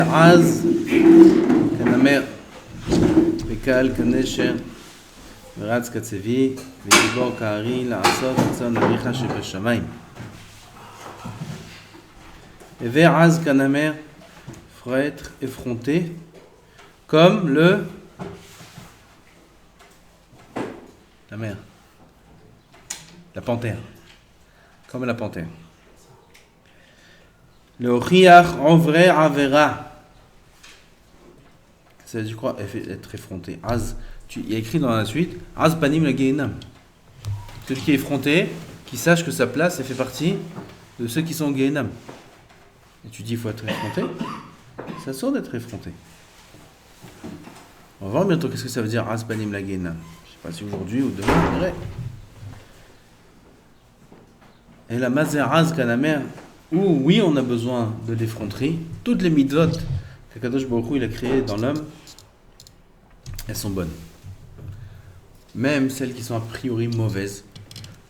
אז כנמר וקל כנשר ורץ כצבי וגיבור כארי לעשות רצון אביך שבשמיים. Et az kanamer, faut être effronté comme la mer, la panthère, comme la panthère. Le riach en vrai avera, ça veut dire quoi? Être effronté. Az, il y a écrit dans la suite, az panim la gehinam. Celui qui est effronté, qui sache que sa place, elle fait partie de ceux qui sont au gehinam. Et tu dis il faut être effronté, ça sort d'être effronté. On va voir bientôt qu'est-ce que ça veut dire az panim la gehinam. Je ne sais pas si aujourd'hui ou demain on verrait. Et la mazer az kanamer, où oui on a besoin de l'effronterie, toutes les mitzvot que Kadosh Baruch Hu il a créées dans l'homme, elles sont bonnes. Même celles qui sont a priori mauvaises,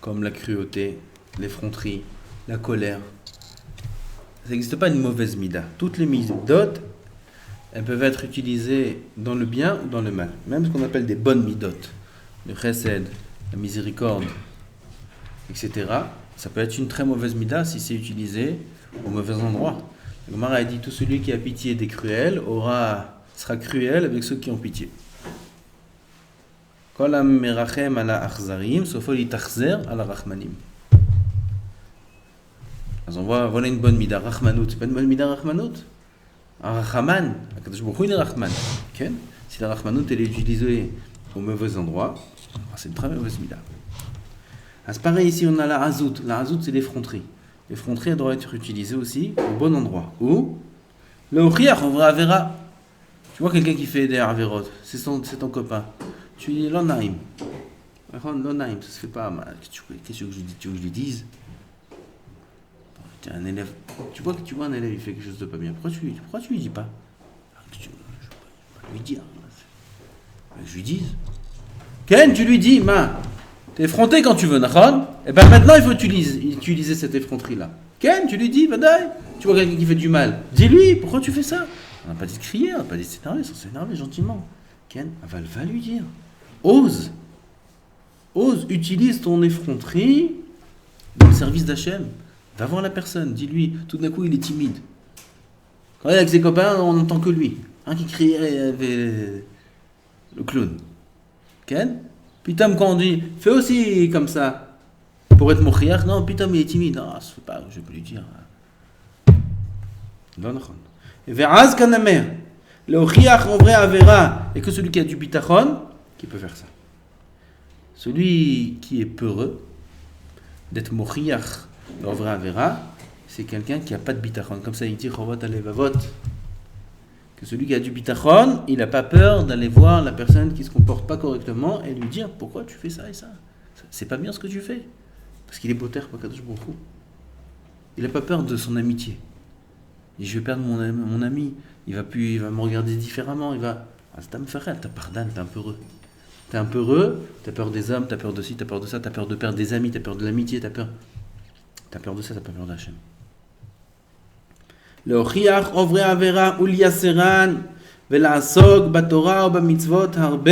comme la cruauté, l'effronterie, la colère. Ça n'existe pas une mauvaise mida. Toutes les midot, elles peuvent être utilisées dans le bien ou dans le mal. Même ce qu'on appelle des bonnes midot, le chesed, la miséricorde, etc. Ça peut être une très mauvaise mida si c'est utilisé au mauvais endroit. Le Gemara a dit tout celui qui a pitié des cruels sera cruel avec ceux qui ont pitié. Kol merachem ala achzarim, sofo litachzer ala rachmanim. On voit, voilà une bonne mida, Rachmanout. C'est pas une bonne mida, Rachmanout? Un Rachaman, Akadosh Baruch Hu il est Rachman. Okay? Si la Rachmanout elle est utilisée au mauvais endroit, c'est une très mauvaise mida. C'est pareil ici, on a la Hazout. La Hazout c'est l'effronterie. L'effronterie elle doit être utilisée aussi au bon endroit. Où le Ochiach, on va Avera. Tu vois quelqu'un qui fait des Averot, c'est ton copain. Tu lui dis Lonaim. Lonaim, ça se fait pas mal. Qu'est-ce que tu veux que je lui dise? Un élève, tu vois un élève il fait quelque chose de pas bien, pourquoi tu lui dis pas? Je vais pas lui dire. Je lui dis. Ken, tu lui dis, t'es effronté quand tu veux, Nachon? Et ben maintenant il faut utiliser cette effronterie là. Ken, tu lui dis, Vadaï, tu vois quelqu'un qui fait du mal, dis-lui, pourquoi tu fais ça? On n'a pas dit de crier, on n'a pas dit de s'énerver, sans s'énerver gentiment. Ken, va lui dire. Ose, utilise ton effronterie dans le service d'Hachem. Va voir la personne, dis-lui, tout d'un coup il est timide. Quand il est avec ses copains, on n'entend que lui. Un qui crie le clown. Ken? Pitam quand on dit, fais aussi comme ça, pour être mochiach, non, Pitam il est timide. Non, ça se fait pas, je peux lui dire. Non, non. Et ve'az kanamer, le ochiach en vrai avera, et que celui qui a du bitachon, qui peut faire ça. Celui qui est peureux d'être mochiach, le vrai avera, c'est quelqu'un qui n'a pas de bitachon. Comme ça, il dit Chovot alevavot. Que celui qui a du bitachon, il n'a pas peur d'aller voir la personne qui ne se comporte pas correctement et lui dire pourquoi tu fais ça et ça. C'est pas bien ce que tu fais. Parce qu'il est beau terre, pas Kadosh Baruch Hu. Il n'a pas peur de son amitié. Et je vais perdre mon ami. Il va me regarder différemment. Il va. C'est un ferret, t'as pardonne, t'es un peu heureux. T'es un peu heureux, t'as peur des hommes, t'as peur de ci, t'as peur de ça, t'as peur de perdre des amis, t'as peur de l'amitié, t'as peur de ça, t'as pas peur d'Hachem. Le ochiach ovre avera uliaseran velasog batora ou bamitzvot harbe.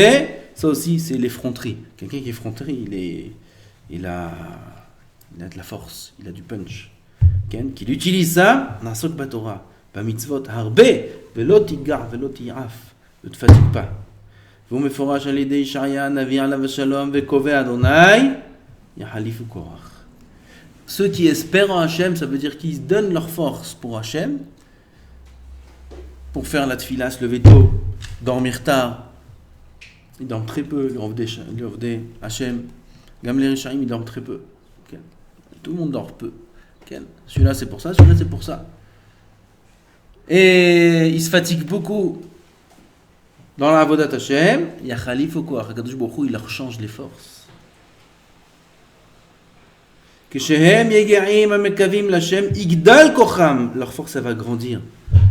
Ça aussi, c'est l'effronterie. Quelqu'un qui est effronté, il a de la force, il a du punch. Qu'il utilise ça, nasog batora, bamitzvot harbe, velotigar, velotiraf. Ne te fatigue pas. Vous me forage à l'idée Ishaïa, Navi alav shalom, vekove Adonai, yahalifu korach. Ceux qui espèrent en Hachem, ça veut dire qu'ils donnent leur force pour Hachem, pour faire la tefila, se lever tôt, dormir tard. Ils dorment très peu, le Hachem. Gamler Rishaim, ils dorment très peu. Okay. Tout le monde dort peu. Okay. Celui-là c'est pour ça, celui-là c'est pour ça. Et ils se fatiguent beaucoup dans la avodat Hachem. Il y a Khalif ou quoi? Kadosh Baruch Hu, il leur change les forces. Leur force elle va grandir.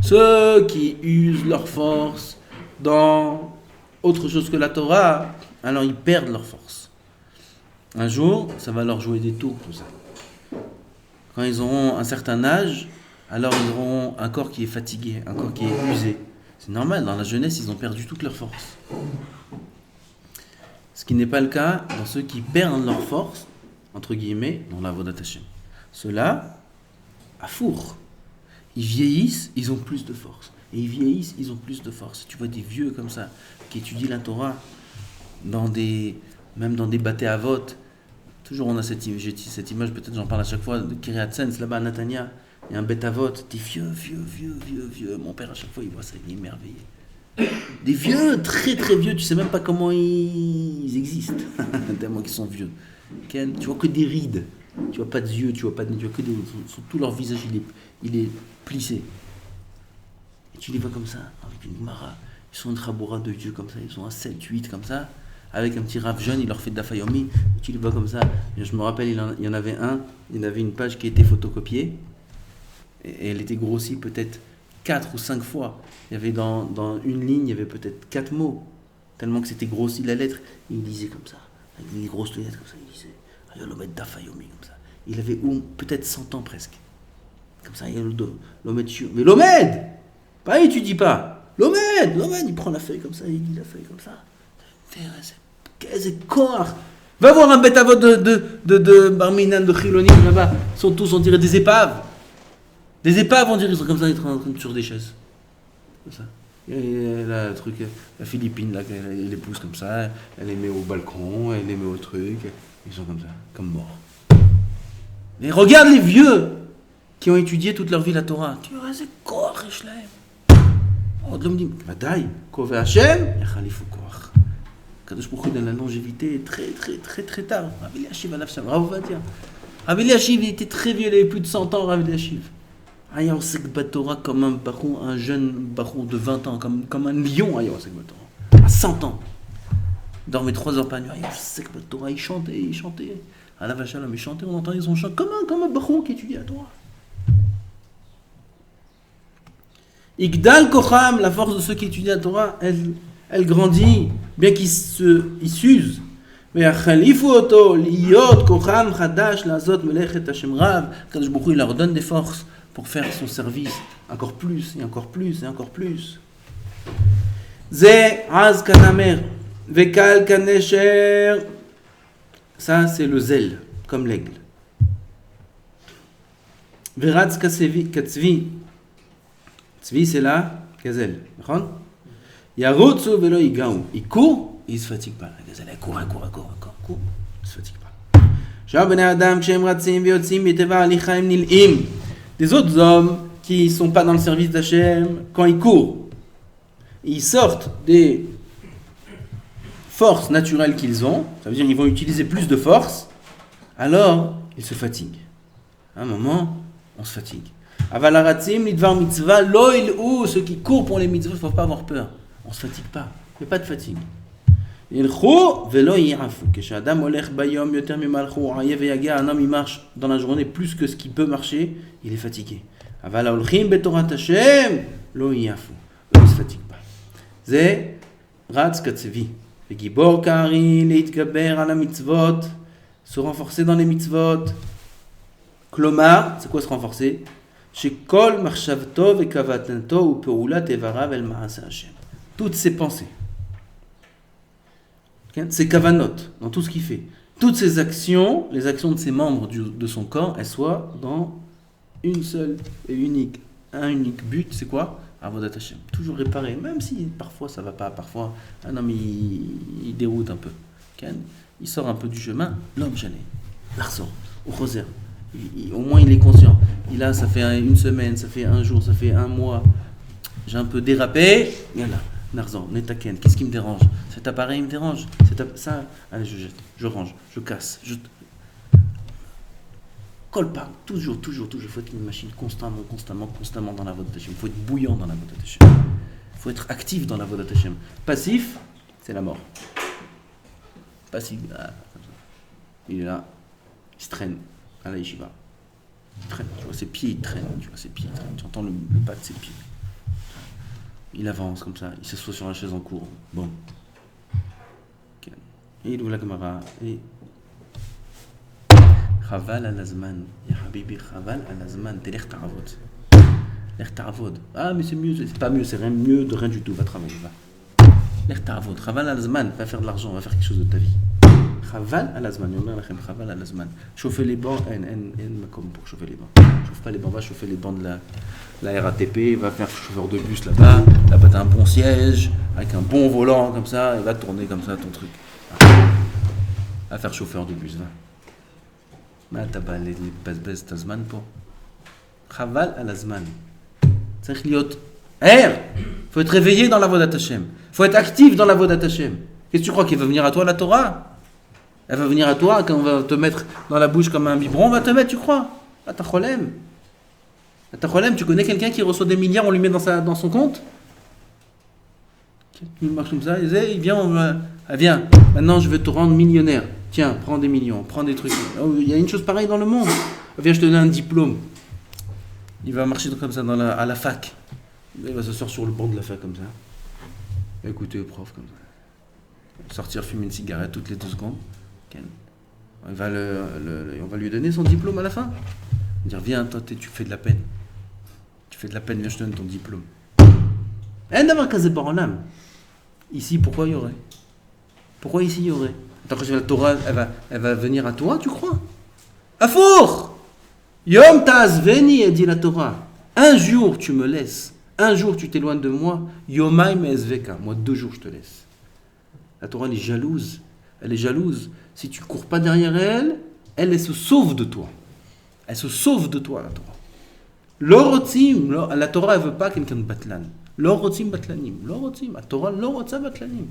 Ceux qui usent leur force dans autre chose que la Torah, alors ils perdent leur force. Un jour, ça va leur jouer des tours, tout ça. Quand ils auront un certain âge, alors ils auront un corps qui est fatigué, un corps qui est usé. C'est normal, dans la jeunesse, ils ont perdu toute leur force. Ce qui n'est pas le cas dans ceux qui perdent leur force, entre guillemets, dans la Avodat Hashem. Ceux-là, à four, ils vieillissent, ils ont plus de force. Et ils vieillissent, ils ont plus de force. Tu vois des vieux comme ça, qui étudient la Torah, même dans des bâtés à vote. Toujours on a cette image, peut-être j'en parle à chaque fois, de Kiryat Sens, là-bas à Natania. Il y a un bête à vote, des vieux. Mon père, à chaque fois, il voit ça, il est émerveillé. Des vieux, très très vieux, tu sais même pas comment ils existent, tellement qu'ils sont vieux. Tu vois que des rides, tu vois pas de yeux, tu vois que des... Sur tout leur visage, il est plissé. Et tu les vois comme ça, avec une mara. Ils sont une traboura de vieux comme ça, ils sont à 7, 8 comme ça, avec un petit raf jeune, il leur fait de la fayomi, tu les vois comme ça. Et je me rappelle, il y en avait une page qui était photocopiée, et elle était grossie peut-être 4 ou 5 fois. Il y avait dans une ligne, il y avait peut-être 4 mots, tellement que c'était grossi la lettre. Il lisait comme ça, avec des grosses lettres comme ça, il lisait Ayolomet Dafayomi comme ça. Il avait peut-être 100 ans presque. Comme ça, il y a l'Omed Shiur. Mais l'Omed pas tu dis pas. L'Omed, il prend la feuille comme ça, il lit la feuille comme ça. Qu'est-ce corps. Va voir un bête à vote de Barminan, de Chilonim là-bas. Ils sont tous, on dirait des épaves. Des épaves, on dirait, ils sont comme ça, ils sont en train de sur des chaises. Comme ça. Et là, le truc, la Philippine, là, elle les pousse comme ça, elle les met au balcon, elle les met au truc. Ils sont comme ça, comme morts. Mais regarde les vieux qui ont étudié toute leur vie la Torah. Tu vois, c'est quoi, Richelaim? Oh, l'homme dit, Madaï, Kove Hashem, Yachalifou Koach. Kadosh Baruch Hu donne la longévité très tard. Rabbi Eliashiv Alav Shem, Rav Ovadia. Rabbi Eliashiv, il était très vieux, il avait plus de 100 ans, Rabbi Eliashiv. Ayosek Batora comme un jeune barour de 20 ans, comme un lion, Ayosek Batora. À 100 ans. Il dormait 3 heures par nuit, Ayosek Batora, il chantait. À la vache à l'homme, il chantait, on entendait son chant comme un barour qui étudie la Torah. Igdal Kocham, la force de ceux qui étudient la Torah, elle grandit, bien qu'ils s'usent. Mais Khalifu Oto, Liot Kocham Chadash, Lazot Melechet Hashem Rav, Kadosh Baruch Hu, il leur donne des forces pour faire son service encore plus et encore plus et encore plus. Ze Az Kanamer, Vekal Kanesher, ça c'est le zèle, comme l'aigle. Veratz Katzvi, Tzvi, c'est la gazelle. Yarutsu velo igaou. Il court, il se fatigue pas. La gazelle, elle court, il se fatigue pas. Shab adam shem ratzim vyotzim yeteva alichaim nil'im. Des autres hommes qui sont pas dans le service d'Hachem, quand ils courent, ils sortent des forces naturelles qu'ils ont, ça veut dire qu'ils vont utiliser plus de force, alors ils se fatiguent. À un moment, on se fatigue. Avalaratzim, lidvar mitzvah, loil ou ceux qui courent pour les mitzvahs, il ne faut pas avoir peur. On ne se fatigue pas. Il n'y a pas de fatigue. Ilchou velo yirafu. Keshadam olech bayom yoter mimalchou ayev yaga. Un homme il marche dans la journée plus que ce qu'il peut marcher, il est fatigué. Avala olchim betorat Hashem, lo yirafu. Eux, ils ne se fatiguent pas. Ze ratz katsevi. Vegibor kari leitgaber ala mitzvot. Se renforcer dans les mitzvot. Klomar, c'est quoi se renforcer? Shekol marchavto vekavatanto ou peulat evarav el maase Hashem. Toutes ses pensées, ses kavanot, dans tout ce qu'il fait, toutes ses actions, les actions de ses membres de son corps, elles soient dans une seule et un unique but, c'est quoi? Avodat Hashem. Toujours réparer, même si parfois ça va pas, parfois un homme il déroute un peu, il sort un peu du chemin, l'homme j'allais, l'arsor, au rosaire. Au moins il est conscient. Ça fait une semaine, ça fait un jour, ça fait un mois. J'ai un peu dérapé. Yallah, Narzan, Netaken, qu'est-ce qui me dérange? Cet appareil me dérange. Ça, allez, je jette, je range, je casse. Colle pas, toujours. Il faut être une machine constamment dans la voie de Hashem. Il faut être bouillant dans la voie de Hashem. Il faut être actif dans la voie de Hashem. Passif, c'est la mort. Passif, comme ça. Il est là, il se traîne. À la yeshiva. Il traîne, tu vois ses pieds, il traîne, tu entends le pas de ses pieds. Il avance comme ça, il s'assoit sur la chaise en cours. Bon. Okay. Et il ouvre la Gemara. Et Chaval al-Azman, ya Habibi, Chaval al-Azman, telech ta'avot. L'air ta'avod. Ah, mais c'est mieux, c'est pas mieux, c'est rien mieux de rien du tout. Va travailler, va. L'air ta'avod. Chaval al-azman, va faire de l'argent, va faire quelque chose de ta vie. Chaval al-azman, yomar lachem, chaval al-azman. Chauffer les bancs, comme pour chauffer les bancs. Chauffe pas les bancs, va chauffer les bancs de la RATP, va faire chauffeur de bus là-bas. Là-bas, t'as un bon siège, avec un bon volant comme ça, et va tourner comme ça ton truc. Va faire chauffeur de bus, va. Mais t'as pas les bas-bas t'azman pour. Chaval al-azman. C'est liot. Faut être réveillé dans la voie d'Hachem. Faut être actif dans la voie d'Hachem. Qu'est-ce que tu crois qu'il va venir à toi la Torah? Elle va venir à toi quand on va te mettre dans la bouche comme un biberon, on va te mettre, tu crois? T'as problème. Tu connais quelqu'un qui reçoit des milliards, on lui met dans son compte? Il marche comme ça, il vient, viens, maintenant je vais te rendre millionnaire. Tiens, prends des millions, prends des trucs. Oh, il y a une chose pareille dans le monde. Viens, je te donne un diplôme. Il va marcher comme ça à la fac. Il va s'asseoir sur le banc de la fac comme ça. Écouter le prof comme ça. Sortir fumer une cigarette toutes les 2 secondes. On va lui donner son diplôme à la fin. Dire viens, toi tu fais de la peine. Viens, je te donne ton diplôme. Ici, pourquoi il y aurait? Pourquoi ici il y aurait? Tant que la Torah, elle va venir à toi, tu crois? Afour! Yom ta'azveni, dit la Torah. Un jour tu me laisses. Un jour tu t'éloignes de moi. Yomai me'ezveka. Moi 2 jours je te laisse. La Torah elle est jalouse. Elle est jalouse. Si tu cours pas derrière elle se sauve de toi. Elle se sauve de toi, la Torah. L'orotzim, la Torah elle veut pas quelqu'un de batlan. L'orotzim batlanim. L'orotzim, la Torah l'orotza batlanim.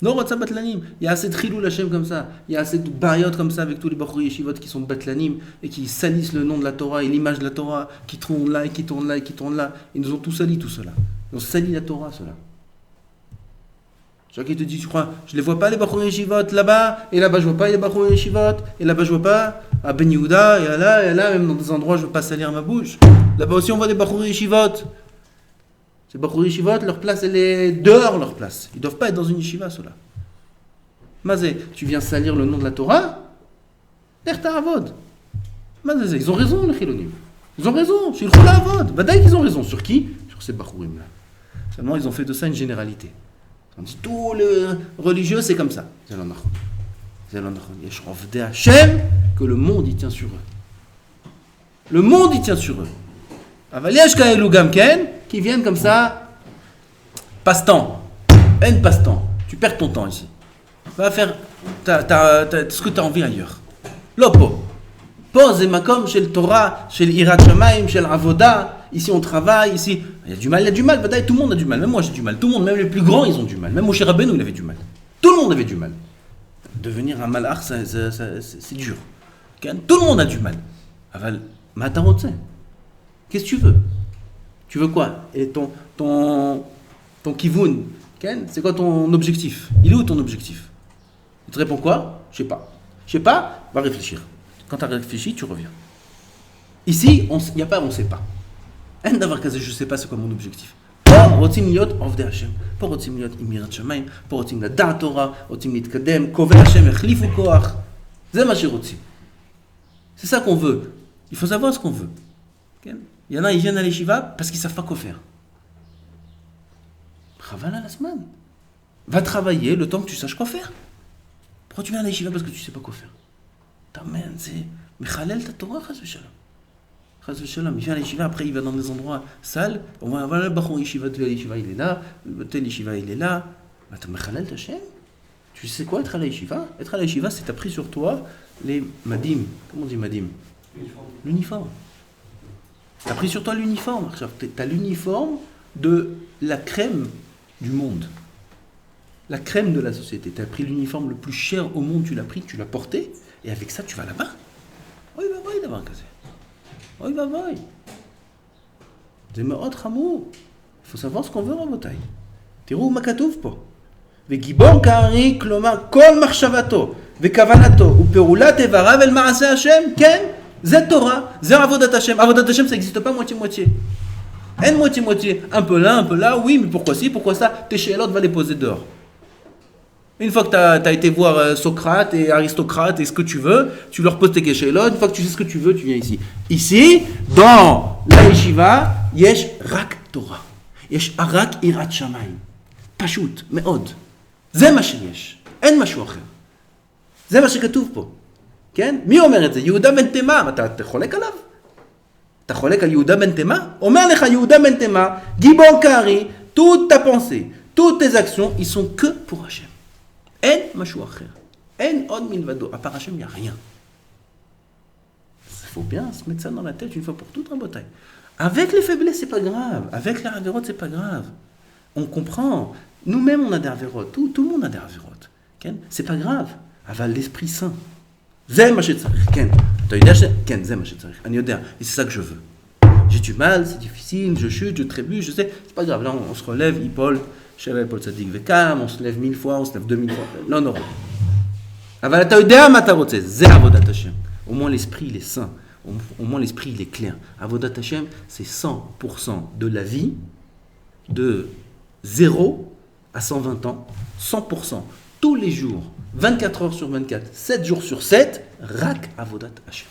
L'orotza batlanim. Il y a assez de chilou Hashem comme ça. Il y a assez de bariotes comme ça avec tous les bachuri yeshivot qui sont batlanim et qui salissent le nom de la Torah et l'image de la Torah, qui tournent là et qui tournent là et qui tournent là. Ils nous ont tout sali, tout cela. Ils ont sali la Torah, cela. Chacun qui te dit, tu crois, je les vois pas les bachuri yeshivot là-bas, et là-bas je vois pas les bachuri yeshivot, et là-bas je vois pas à Ben Yehuda, et là, même dans des endroits je veux pas salir ma bouche. Là-bas aussi on voit des bachuri yeshivot. Ces bachuri yeshivot, leur place elle est dehors, leur place. Ils doivent pas être dans une yeshiva, ceux-là. Mazé, tu viens salir le nom de la Torah? Tertaravod. Mazé, ils ont raison les chilonim. Ils ont raison, chez le Kholavod. Badaï qu'ils ont raison. Sur qui? Sur ces bachurim là. Seulement ils ont fait de ça une généralité. On dit tous les religieux c'est comme ça. C'est l'anachon. Yeshrov de Hashem que le monde y tient sur eux. Le monde y tient sur eux. Avaliash kaelu gamken qui viennent comme ça. Passe-temps. Passe-temps. Tu perds ton temps ici. Va faire ce que tu as envie ailleurs. Lopo. Pose et makom chez le Torah, chez l'Irat Shamaim, chez l'Avoda. Ici on travaille, ici. Il y a du mal. Tout le monde a du mal. Même moi j'ai du mal. Tout le monde, même les plus grands, ils ont du mal. Même Moshe Rabbeinu, il avait du mal. Tout le monde avait du mal. Devenir un malach, c'est dur. Tout le monde a du mal. Aval, matarotse. Qu'est-ce que tu veux? Tu veux quoi? Et ton kivun, c'est quoi ton objectif? Il est où ton objectif? Tu te réponds quoi? Je sais pas, va réfléchir. Quand tu as réfléchi, tu reviens. Ici, il n'y a pas on sait pas. Je ne sais pas c'est quoi mon objectif. רוצים להיות עובדי השם. פה רוצים להיות עם יראת שמיים, פה רוצים לדעת תורה, רוצים להתקדם, קובע השם החליפו כוח. זה מה שרוצים. C'est ça qu'on veut. Il faut savoir ce qu'on veut. Il y en a, ils viennent à l'Yeshiva parce qu'ils ne savent pas quoi faire. Chaval à la semaine. Va travailler le temps que tu saches quoi faire. Pourquoi tu viens à l'Yeshiva parce que tu ne sais pas quoi faire? T'amènes, c'est... Mechalel ta Torah, chas v'shalom. Chas v'shalom. Il vient à l'Yeshiva, après il va dans des endroits sales. On va voir le bachon Yeshiva, il est là. Le tel Yeshiva, il est là. Attends, Mechalel ta Shem. Tu sais quoi être à l'Yeshiva? Être à l'Yeshiva, c'est t'as pris sur toi les madim. Comment on dit madim? L'uniforme. T'as pris sur toi l'uniforme. T'as l'uniforme de la crème du monde. La crème de la société. Tu as pris l'uniforme le plus cher au monde, tu l'as pris, tu l'as porté, et avec ça, tu vas là-bas. Oui, va voir, d'abord, Kazé. Oui, va voir. C'est ma autre amour. Il faut savoir ce qu'on veut en bataille. תראו מה כתוב פה. וגיבור כארי, כלומר, כל מחשבתו וכוונתו ופעולת איבריו אל מעשה השם, כן, זה תורה, זה עבודת השם. עבודת השם, ça n'existe pas moitié-moitié. Une moitié-moitié. Un peu là, oui, mais pourquoi ci, pourquoi ça? Tes chélotes, va les poser dehors. Une fois que tu as été voir Socrate et Aristocrate et ce que tu veux, tu leur poses tes questions. Une fois que tu sais ce que tu veux, tu viens ici. Ici, dans la yeshiva, yesh rak Torah. yesh rak irat shamayim. פשוט, מאוד. זה מה שיש. אין משהו אחר. זה מה שכתוב פה. כן? מי אומר את זה? יהודה בן תימה. אתה חולק עליו? אתה חולק על יהודה בן תימה? אומר לך יהודה בן תימה, גיבור קארי, toute ta pensée, toutes tes actions, ils sont que pour Hachem. אין משהו אחר. אין עוד מלבדו. À part Hachem, il n'y a rien. Il faut bien se mettre ça dans la tête une fois pour toutes, rabotai. Avec les faiblesses, c'est pas grave. Avec les avérotes, c'est pas grave. On comprend. Nous-mêmes, on a des avérotes. Tout le monde a des avérotes. C'est pas grave. Aval l'Esprit Saint. C'est ma שצריך. כן. אתה יודע ש... כן, זה מה שצריך. אני יודע. Et c'est ça que je veux. J'ai du mal, c'est difficile, je chute, je trébuche, je sais. C'est pas grave. Là, on se relève, Paul, Shevel Paul Tzadik Vekam, on se lève 1000 fois, on se lève 2000 fois. לא נורא. אבל אתה יודע מה אתה רוצה. זה עבודת השם. Au moins, l'esprit, il est sain. Au moins, l'esprit, il est clair. Avodat Hashem, c'est 100% de la vie, de 0 à 120 ans, 100%, tous les jours, 24 heures sur 24, 7 jours sur 7, rak Avodat Hashem.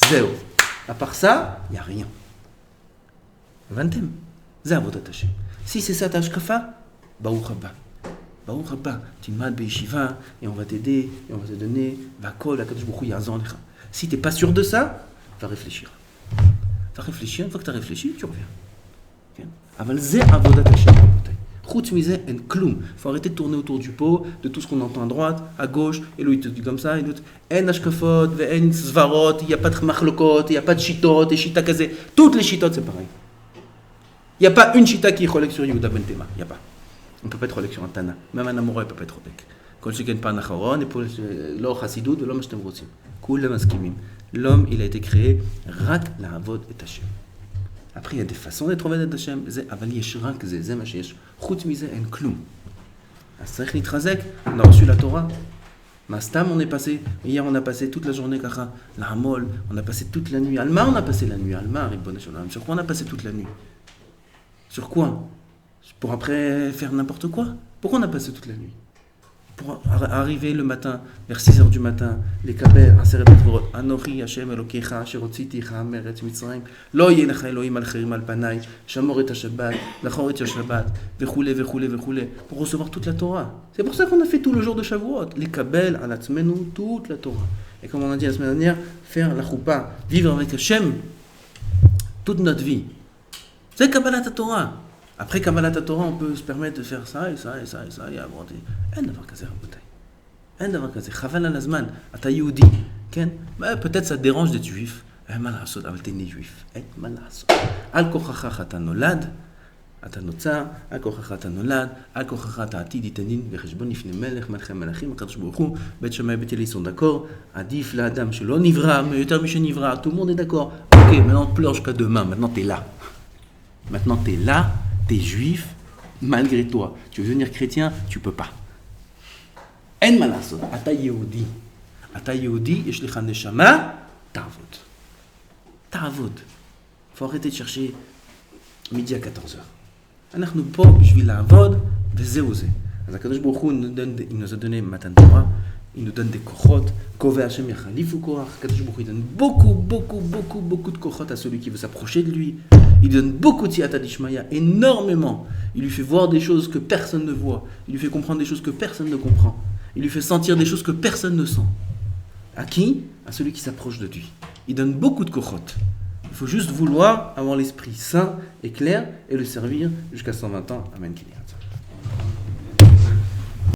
Zéro. À part ça, il n'y a rien. Vantem. C'est Avodat Hashem. Si c'est ça ta shkafa, Baruch Haba. Baruch Haba. Tu m'as de Yeshiva, et on va t'aider, et on va te donner, va kol, akadosh baruch hu yazon lecha. Si tu n'es pas sûr de ça, va réfléchir. Va réfléchir, une fois que tu as réfléchi, tu reviens. Aval ze avodat Hashem. Chutz mizeh en kloum. Il faut arrêter de tourner autour du pot, de tout ce qu'on entend à droite, à gauche, et lui il te dit comme ça, et l'autre, en ashkafot, en svarot, il n'y a pas de machlokot, il n'y a pas de shitot, et shita kazé. Toutes les shitot, c'est pareil. Il n'y a pas une shita qui est cholek sur Yehuda ben Tema. Il n'y a pas. On ne peut pas être cholek sur un Tana. Même un Amora ne peut pas être cholek. Kol sheken pan acharon, et pour l'or chassidut, et l'homme shtem rotzim. L'homme, il a été créé rak la'avod et Hashem. Après, il y a des façons d'être Oved et Hashem. Aval yesh rak ze ma sheyesh. Chutz mize en kloum. À Tzarich Litrazek, on a reçu la Torah. Mastam, hier on a passé toute la journée kacha. La Hamol, on a passé toute la nuit. Alma, on a passé la nuit. Alma, Ribbon Shalom. Sur quoi on a passé toute la nuit? Sur quoi? Pour après faire n'importe quoi? Pourquoi on a passé toute la nuit? Pour arriver le matin, vers 6h du matin, les kabel, Aseret Dvorot, Anochi Hashem Elokecha, Asher hotziticha me'eretz Mitzrayim, Lo yeh lecha Elohim al cherim al panai, Shamor et Shabbat, Lachor et Shabbat, vechoule, vechoule, vechoule, pour recevoir toute la Torah. C'est pour ça qu'on a fait tout le jour de Shavuot, les kabel, alatzmenu, toute la Torah. Et comme on a dit la semaine dernière, faire la choupa, vivre avec Hashem toute notre vie. C'est Kabbalat Torah. Après Kabbalat Torah, on peut se permettre de faire ça et ça et ça et ça et avoir des... אין דבר כזה רבותיי. אין דבר כזה. חבל על הזמן. אתה יהודי, כן? peut-être ça te dérange d'être juif. מה לעשות? אבל תהנה juif. אין מה לעשות. על כוחך אתה נולד, אתה נוצר, על כוחך אתה נולד, על כוחך אתה עתיד יתנין וחשבון לפני מלך, מלכי המלכים, הקדוש ברוך הוא, בית שמאי בית הלל sont d'accord. עדיף לאדם שלא נברא, mais יותר משנברא, tout le monde est d'accord. Ok, maintenant pleure jusqu'à demain, maintenant t'es là. Maintenant t'es là, t'es juif, malgré toi. Tu veux devenir chrétien, tu peux pas. אין מה לעשות, אתה יהודי. אתה יהודי, יש לך נשמה, תעבוד. תעבוד. faut arrêter de chercher midi à 14h. אנחנו פה בשביל לעבוד, וזהו זה. אז הקדוש ברוך הוא il nous a donné מתן תורה, il nous donne des kochot, kove Hashem yachalifu koach, הקדוש ברוך הוא il donne beaucoup de kochot à celui qui veut s'approcher de lui. Il donne beaucoup de siyata d'Ishmaya, énormément. Il lui fait voir des choses que personne ne voit. Il lui fait comprendre des choses que personne ne comprend. Il lui fait sentir des choses que personne ne sent. À qui? À celui qui s'approche de lui. Il donne beaucoup de kochot. Il faut juste vouloir avoir l'esprit sain et clair et le servir jusqu'à 120 ans. Amen.